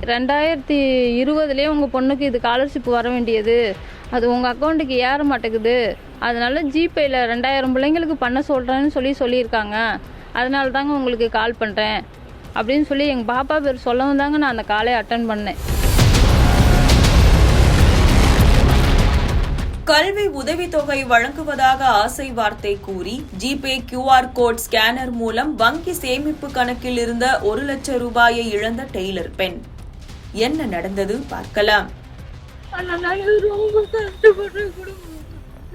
2020 உங்கள் பொண்ணுக்கு இது ஸ்காலர்ஷிப் வர வேண்டியது, அது உங்கள் அக்கௌண்ட்டுக்கு ஏற மாட்டேங்குது, அதனால ஜிபேயில் 2000 பிள்ளைங்களுக்கு பண்ண சொல்கிறேன்னு சொல்லியிருக்காங்க, அதனால தாங்க உங்களுக்கு கால் பண்ணுறேன் அப்படின்னு சொல்லி எங்கள் பாப்பா பேர் சொல்லவும் தாங்க நான் அந்த காலை அட்டன் பண்ணேன். கல்வி உதவித்தொகை வழங்குவதாக ஆசை வார்த்தை கூறி ஜிபே QR கோட் ஸ்கேனர் மூலம் வங்கி சேமிப்பு கணக்கில் இருந்த 1 லட்சம் ரூபாயை இழந்த டெய்லர் பெண். என்ன நடந்தது பார்க்கலாம். ரொம்ப கஷ்டப்படுற குடும்பம்.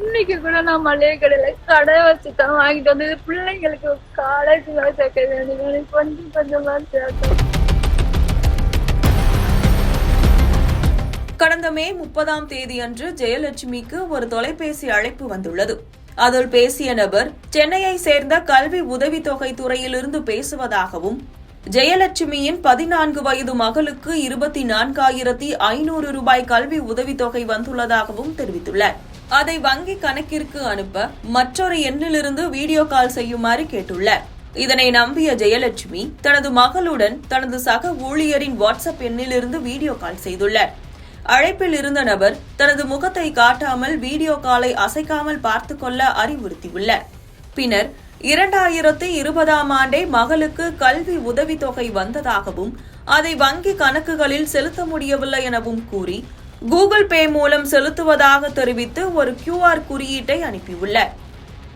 இன்னைக்கு கூட நான் மளிகை கடையில கடை வச்சுதான் வாங்கிட்டு வந்து பிள்ளைங்களுக்கு காலேஜ் சேர்க்க வேண்டிய கொஞ்சமா சேர்த்தோம். கடந்த மே 30ஆம் தேதி அன்று ஜெயலட்சுமிக்கு ஒரு தொலைபேசி அழைப்பு வந்துள்ளது. அதில் பேசிய நபர் சென்னையை சேர்ந்த கல்வி உதவித்தொகை துறையிலிருந்து பேசுவதாகவும், ஜெயலட்சுமியின் 14 வயது மகளுக்கு 24,500 ரூபாய் கல்வி உதவித்தொகை வந்துள்ளதாகவும் தெரிவித்துள்ளார். அதை வங்கி கணக்கிற்கு அனுப்ப மற்றொரு எண்ணிலிருந்து வீடியோ கால் செய்யுமாறு கேட்டுள்ளார். இதனை நம்பிய ஜெயலட்சுமி தனது மகளுடன் தனது சக ஊழியரின் வாட்ஸ்அப் எண்ணிலிருந்து வீடியோ கால் செய்துள்ளார். அழைப்பில் இருந்த நபர் தனது முகத்தை காட்டாமல் வீடியோ காலை அசைக்காமல் பார்த்துக் கொள்ள அறிவுறுத்தியுள்ளார். பின்னர் 2020ஆம் ஆண்டே மகளுக்கு கல்வி உதவித்தொகை வந்ததாகவும், அதை வங்கி கணக்குகளில் செலுத்த முடியவில்லை எனவும் கூறி கூகுள் பே மூலம் செலுத்துவதாக தெரிவித்து ஒரு QR குறியீட்டை அனுப்பியுள்ளார்.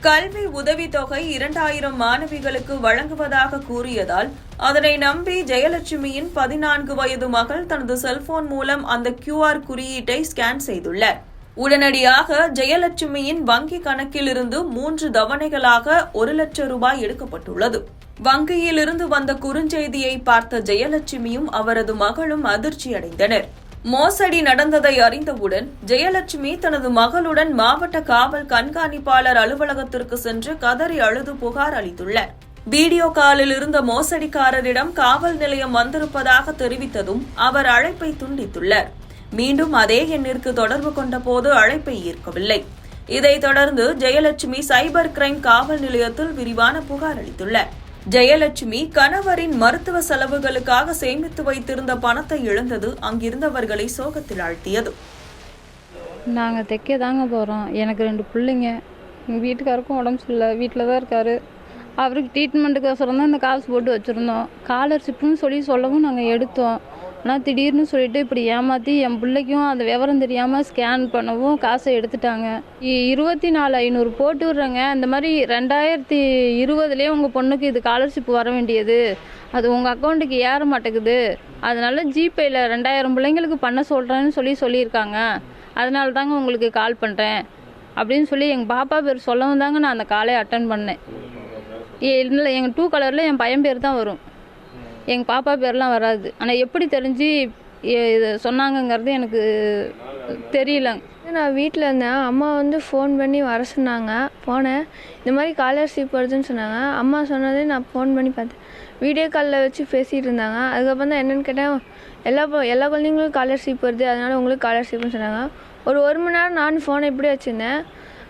கல்வி உதவித்தொகை 2000 மாணவிகளுக்கு வழங்குவதாக கூறியதால் அதனை நம்பி ஜெயலட்சுமியின் 14 வயது மகள் தனது செல்போன் மூலம் அந்த QR குறியீட்டை ஸ்கேன் செய்துள்ளார். உடனடியாக ஜெயலட்சுமியின் வங்கி கணக்கில் இருந்து 3 தவணைகளாக 1 லட்சம் ரூபாய் எடுக்கப்பட்டுள்ளது. வங்கியிலிருந்து வந்த குறுஞ்செய்தியை பார்த்த ஜெயலட்சுமியும் அவரது மகளும் அதிர்ச்சியடைந்தனர். மோசடி நடந்ததை அறிந்தவுடன் ஜெயலட்சுமி தனது மகளுடன் மாவட்ட காவல் கண்காணிப்பாளர் அலுவலகத்திற்கு சென்று கதறி அழுது புகார் அளித்துள்ளார். வீடியோ காலில் இருந்த மோசடிக்காரரிடம் காவல் நிலையம் வந்திருப்பதாக தெரிவித்ததும் அவர் அழைப்பை துண்டித்துள்ளார். மீண்டும் அதே எண்ணிற்கு தொடர்பு கொண்டபோது அழைப்பை ஏற்கவில்லை. இதைத் தொடர்ந்து ஜெயலட்சுமி சைபர் கிரைம் காவல் நிலையத்தில் விரிவான புகார் அளித்துள்ளார். ஜெயலட்சுமி கணவரின் மருத்துவ செலவுகளுக்காக சேமித்து வைத்திருந்த பணத்தை இழந்தது அங்கிருந்தவர்களை சோகத்தில் ஆழ்த்தியது. நாங்கள் தைக்க தாங்க போகிறோம். எனக்கு 2 பிள்ளைங்க. எங்கள் வீட்டுக்காருக்கும் உடம்பு சரியில்லை, வீட்டில் தான் இருக்காரு. அவருக்கு ட்ரீட்மெண்ட்டுக்கோசரம் தான் இந்த காசு போட்டு வச்சுருந்தோம். ஸ்காலர்ஷிப்புன்னு சொல்லவும் நாங்கள் எடுத்தோம். ஆனால் திடீர்னு சொல்லிட்டு இப்படி ஏமாற்றி என் பிள்ளைக்கும் அந்த விவரம் தெரியாமல் ஸ்கேன் பண்ணவும் காசை எடுத்துட்டாங்க. 24,500 போட்டு விட்றேங்க. இந்த மாதிரி 2020 உங்கள் பொண்ணுக்கு இது ஸ்காலர்ஷிப் வர வேண்டியது, அது உங்கள் அக்கௌண்ட்டுக்கு ஏற மாட்டேங்குது, அதனால ஜிபேயில் 2000 பிள்ளைங்களுக்கு பண்ண சொல்கிறேன்னு சொல்லியிருக்காங்க, அதனால தாங்க உங்களுக்கு கால் பண்ணுறேன் அப்படின்னு சொல்லி எங்கள் பாப்பா பேர் சொல்லவும் தாங்க நான் அந்த காலை அட்டன் பண்ணேன். இல்லை, எங்கள் 2 கலரில் என் பையன் பேர் தான் வரும், எங்கள் பாப்பா பேர்லாம் வராது. ஆனால் எப்படி தெரிஞ்சு இதை சொன்னாங்கங்கிறது எனக்கு தெரியலங்க. நான் வீட்டில் இருந்தேன். அம்மா ஃபோன் பண்ணி வர சொன்னாங்க. போனேன். இந்த மாதிரி ஸ்காலர்ஷிப் வருதுன்னு சொன்னாங்க. அம்மா சொன்னதே நான் ஃபோன் பண்ணி பார்த்தேன். வீடியோ காலில் வச்சு பேசிகிட்டு இருந்தாங்க. அதுக்கப்புறம் தான் என்னென்னு கேட்டேன். எல்லா குழந்தைங்களுக்கும் ஸ்காலர்ஷிப் வருது, அதனால் உங்களுக்கு ஸ்காலர்ஷிப்னு சொன்னாங்க. ஒரு மணி நேரம் நானும் ஃபோனை இப்படி வச்சுருந்தேன்.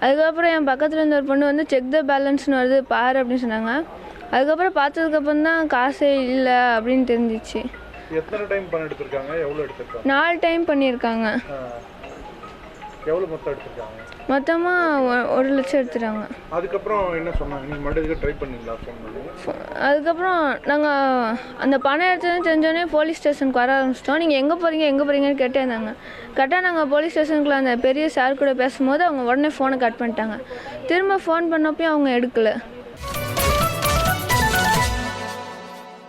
அதுக்கப்புறம் என் பக்கத்தில் இருந்த ஒரு பொண்ணு செக் த பேலன்ஸ்னு வருது பாரு அப்படின்னு சொன்னாங்க. அதுக்கப்புறம் பார்த்ததுக்கப்புறம் தான் காசே இல்லை அப்படின்னு தெரிஞ்சிச்சு. எத்தனை டைம் பணம் எடுத்திருக்காங்க? எவ்வளோ எடுத்திருக்காங்க? 4 டைம் பண்ணியிருக்காங்க. எவ்வளோ மொத்தம் எடுத்திருக்காங்க? மொத்தமாக 1 லட்சம் எடுத்துட்டாங்க. அதுக்கப்புறம் என்ன சொன்னாங்க? நீங்கள் மறுபடியும் ட்ரை பண்ணீங்களா? அதுக்கப்புறம் நாங்கள் அந்த பணம் எடுத்ததுன்னு தெரிஞ்சோடனே போலீஸ் ஸ்டேஷனுக்கு வர ஆரம்பிச்சிட்டோம். நீங்கள் எங்கே போகிறீங்கன்னு கேட்டே இருந்தாங்க. கரெக்டாக நாங்கள் போலீஸ் ஸ்டேஷனுக்குள்ள அந்த பெரிய சார் கூட பேசும்போது அவங்க உடனே ஃபோனை கட் பண்ணிட்டாங்க. திரும்ப ஃபோன் பண்ணப்பையும் அவங்க எடுக்கலை.